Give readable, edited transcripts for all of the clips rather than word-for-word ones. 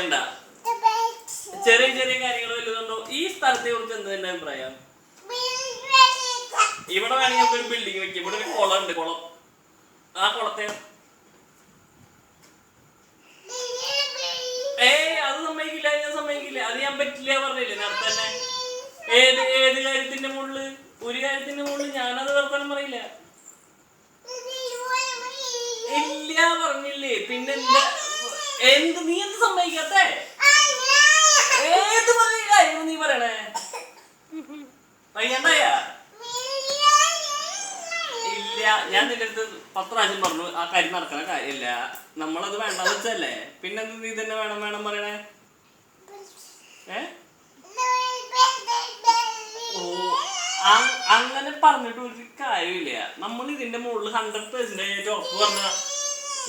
പറയണ്ട. ചെറിയ ചെറിയ കാര്യങ്ങൾ വല്ലതുണ്ടോ? ഈ സ്ഥലത്തെ കുറിച്ച് എന്താ എന്റെ അഭിപ്രായം? ഇവിടെ വേണമെങ്കിൽ നമുക്ക് ഒരു ബിൽഡിംഗ് വെക്കും. ഇവിടെ ഒരു കുളം ഉണ്ട്, കുളം. ആ കുളത്തെ അത് സമ്മതിക്കില്ല, ഞാൻ സമ്മതിക്കില്ല. അത് ഞാൻ പറ്റില്ല പറഞ്ഞില്ലേ നേരത്തെ തന്നെ. ഏത് കാര്യത്തിന്റെ മുകളില്? ഒരു കാര്യത്തിന്റെ മുകളിൽ ഞാനത് വർത്താനം പറയില്ല. ഇല്ല പറഞ്ഞില്ലേ. പിന്നെന്താ നീ എന്ത് സമ്മതിക്കാത്തേ? ഏത് പറഞ്ഞ കാര്യം നീ പറയണേ? വയ്യണ്ടായ? ഇല്ല, ഞാൻ നിന്റെ അടുത്ത് 10 പ്രാവശ്യം പറഞ്ഞു ആ കാര്യം നടക്കണ കാര്യമില്ല, നമ്മളത് വേണ്ടെന്ന് വെച്ചല്ലേ. പിന്നെന്ത് നീ തന്നെ വേണം പറയണേ? അങ്ങനെ പറഞ്ഞിട്ട് ഒരു കാര്യമില്ല. നമ്മൾ ഇതിന്റെ മുകളിൽ 100% ഉറപ്പ് പറഞ്ഞ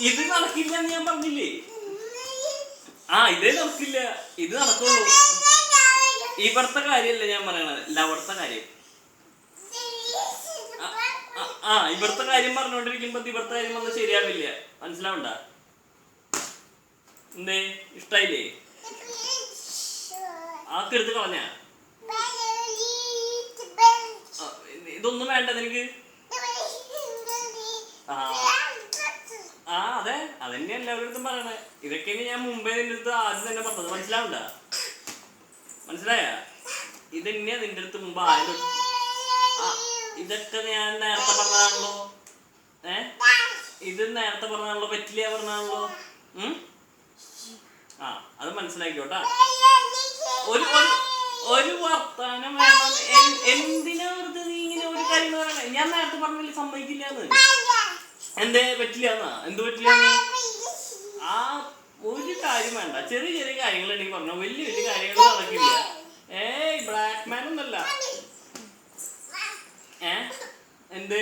ഇത് നടക്കില്ല എന്ന് ഞാൻ പറഞ്ഞില്ലേ. ഇതേ നടക്കില്ല, ഇത് നടക്കുള്ളൂ. ഇവിടുത്തെ കാര്യമല്ല ഞാൻ പറയണത്, അവിടുത്തെ കാര്യം. ഇവിടുത്തെ കാര്യം പറഞ്ഞോണ്ടിരിക്കുമ്പോ ഇവിടുത്തെ കാര്യം വന്ന് ശരിയാവില്ല. മനസ്സിലാവണ്ട? എന്തേ ഇഷ്ടായില്ലേ? എടുത്ത് കളഞ്ഞ ഇതൊന്നും വേണ്ട നിനക്ക്. അതെ, അതന്നെ എല്ലാവരുടെ അടുത്തും പറയണേ. ഇതൊക്കെയാണ് ഞാൻ മുമ്പേ നിന്റെ അടുത്ത് ആദ്യം തന്നെ പറഞ്ഞത്. മനസ്സിലാവണ്ട? മനസ്സിലായ? ഇതന്നെയാ നിന്റെ അടുത്ത് മുമ്പ് ആദ്യം. ഇതൊക്കെ ഞാൻ നേരത്തെ പറഞ്ഞാണല്ലോ. ഇത് നേരത്തെ പറഞ്ഞാണല്ലോ, പറ്റില്ല പറഞ്ഞാണല്ലോ. അത് മനസ്സിലാക്കിയോട്ടാ. ഒരു വർത്താനം വേണം. എന്തിനാ വെറുതെ നീ ഇങ്ങനെ ഒരു കാര്യം പറയണേ? ഞാൻ നേരത്തെ പറഞ്ഞില്ല സമ്മതിക്കില്ലാന്ന്. എന്തേ പറ്റില്ലാന്നാ? എന്ത് പറ്റില്ലാന്ന്? ഒരു കാര്യം വേണ്ട. ചെറിയ ചെറിയ കാര്യങ്ങൾ ഉണ്ടെങ്കിൽ പറഞ്ഞോ, വലിയ വലിയ കാര്യങ്ങൾ നടക്കില്ല. ബ്ലാക്ക് മാൻ ഒന്നല്ല. എന്ത്